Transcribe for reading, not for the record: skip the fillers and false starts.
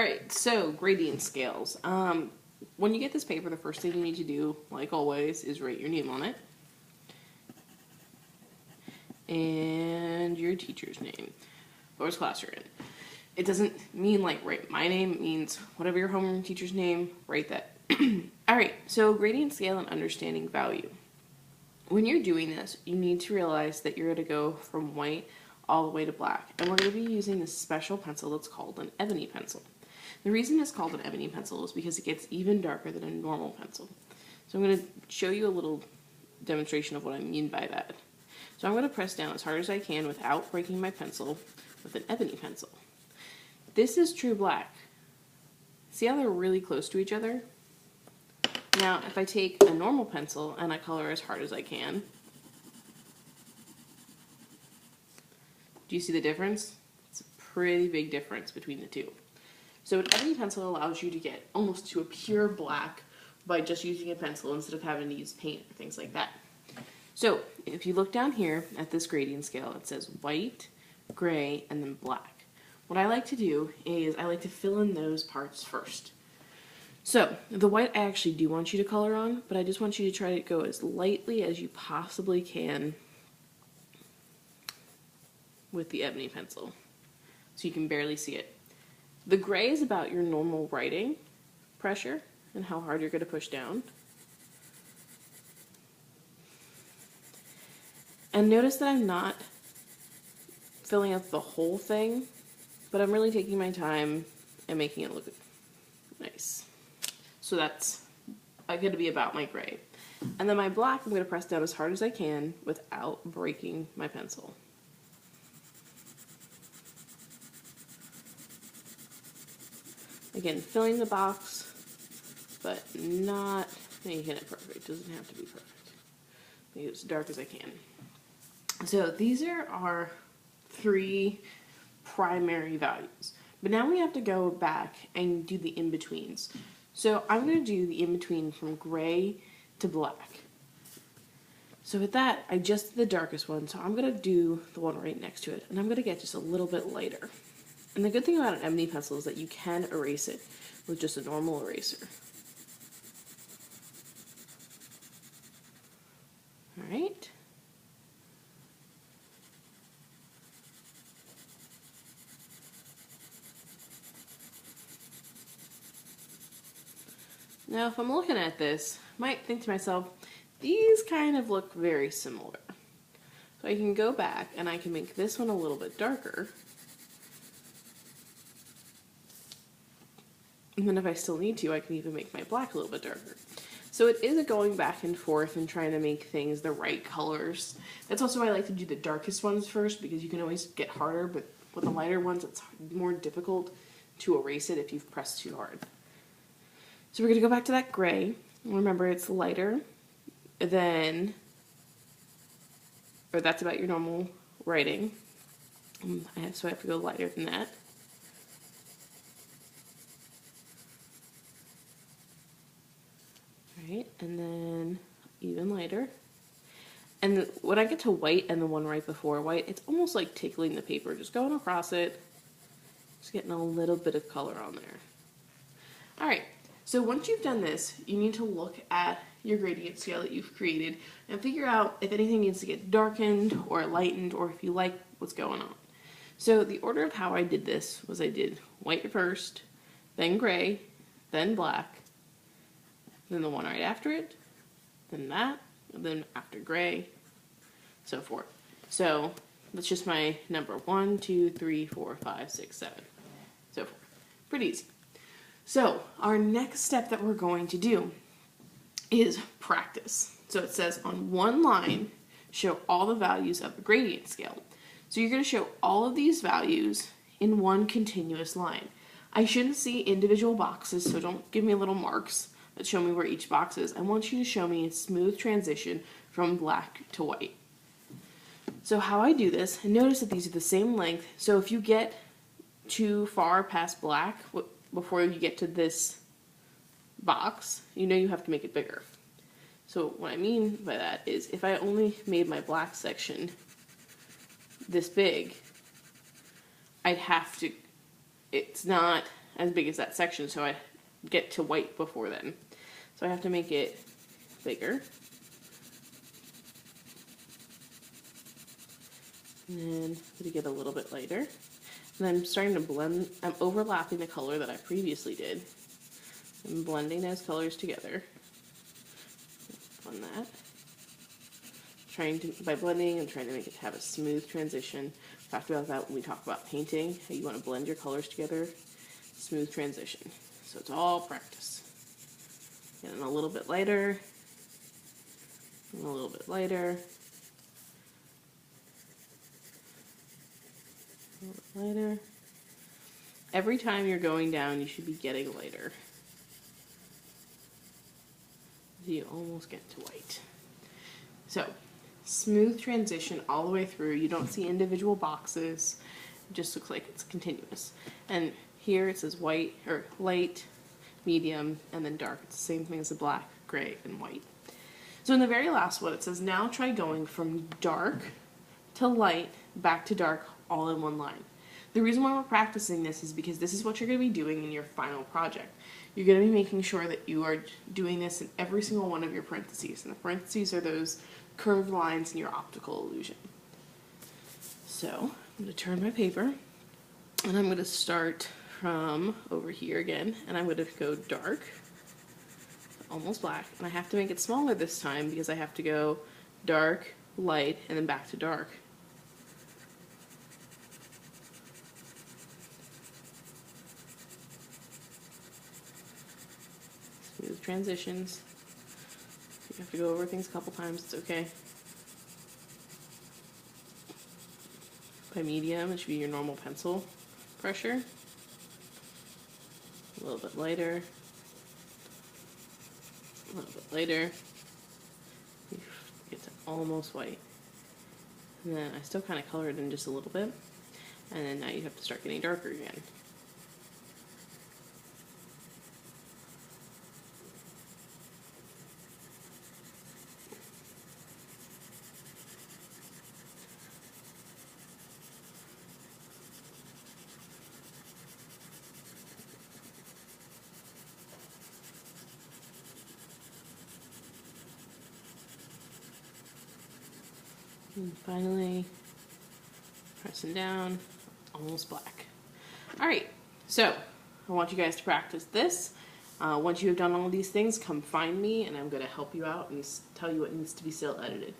Alright, so gradient scales. When you get this paper, the first thing you need to do, like always, is write your name on it. And your teacher's name. Or class you're in. It doesn't mean like write my name, it means whatever your homeroom teacher's name, write that. Alright, so gradient scale and understanding value. When you're doing this, you need to realize that you're going to go from white all the way to black. And we're going to be using this special pencil that's called an ebony pencil. The reason it's called an ebony pencil is because it gets even darker than a normal pencil. So I'm going to show you a little demonstration of what I mean by that. So I'm going to press down as hard as I can without breaking my pencil with an ebony pencil. This is true black. See how they're really close to each other? Now, if I take a normal pencil and I color as hard as I can, do you see the difference? It's a pretty big difference between the two. So an ebony pencil allows you to get almost to a pure black by just using a pencil instead of having to use paint or things like that. So if you look down here at this gradient scale, it says white, gray, and then black. What I like to do is I like to fill in those parts first. So the white I actually do want you to color on, but I just want you to try to go as lightly as you possibly can with the ebony pencil so you can barely see it. The gray is about your normal writing pressure and how hard you're going to push down. And notice that I'm not filling up the whole thing, but I'm really taking my time and making it look nice. So that's going to be about my gray. And then my black, I'm going to press down as hard as I can without breaking my pencil. Again, filling the box, but not making it perfect. It doesn't have to be perfect. Make it as dark as I can. So these are our three primary values. But now we have to go back and do the in-betweens. So I'm going to do the in-between from gray to black. So with that, I just did the darkest one, so I'm going to do the one right next to it. And I'm going to get just a little bit lighter. And the good thing about an ebony pencil is that you can erase it with just a normal eraser. Alright. Now if I'm looking at this, I might think to myself, these kind of look very similar. So I can go back and I can make this one a little bit darker. And then if I still need to, I can even make my black a little bit darker. So it is a going back and forth and trying to make things the right colors. That's also why I like to do the darkest ones first, because you can always get harder, but with the lighter ones, it's more difficult to erase it if you've pressed too hard. So we're going to go back to that gray. Remember, it's lighter than, or that's about your normal writing. So I have to go lighter than that. Right, and then even lighter. And when I get to white and the one right before white, it's almost like tickling the paper, just going across it, just getting a little bit of color on there. Alright, so once you've done this, you need to look at your gradient scale that you've created and figure out if anything needs to get darkened or lightened, or if you like what's going on. So the order of how I did this was I did white first, then gray, then black, then the one right after it, then that, and then after gray, so forth. So that's just my number 1, 2, 3, 4, 5, 6, 7, so forth. Pretty easy. So our next step that we're going to do is practice. So it says on one line, show all the values of the gradient scale. So you're going to show all of these values in one continuous line. I shouldn't see individual boxes, so don't give me little marks that show me where each box is. I want you to show me a smooth transition from black to white. So how I do this, and notice that these are the same length, so if you get too far past black before you get to this box, you know you have to make it bigger. So what I mean by that is if I only made my black section this big, I'd have to, as big as that section, so I get to white before then. So I have to make it bigger. And then I'm going to get a little bit lighter. And I'm starting to blend, I'm overlapping the color that I previously did. I'm blending those colors together. On that. By blending, I'm trying to make it have a smooth transition. We talked about that when we talk about painting, how you want to blend your colors together. Smooth transition. So it's all practice. Getting a little bit lighter. And a little bit lighter. A little bit lighter. Every time you're going down, you should be getting lighter. You almost get to white. So, smooth transition all the way through. You don't see individual boxes. It just looks like it's continuous. And here it says white, or light, medium, and then dark. It's the same thing as the black, gray, and white. So in the very last one, it says, now try going from dark to light, back to dark, all in one line. The reason why we're practicing this is because this is what you're going to be doing in your final project. You're going to be making sure that you are doing this in every single one of your parentheses. And the parentheses are those curved lines in your optical illusion. So I'm going to turn my paper, and I'm going to start from over here again, and I'm going to go dark, almost black, and I have to make it smaller this time because I have to go dark, light, and then back to dark. Smooth transitions. You have to go over things a couple times, it's okay. By medium, it should be your normal pencil pressure. A little bit lighter. A little bit lighter. You get to almost white. And then I still kind of colored in just a little bit. And then now you have to start getting darker again. And finally, pressing down, almost black. Alright, so I want you guys to practice this. Once you have done all of these things, come find me and I'm going to help you out and tell you what needs to be still edited.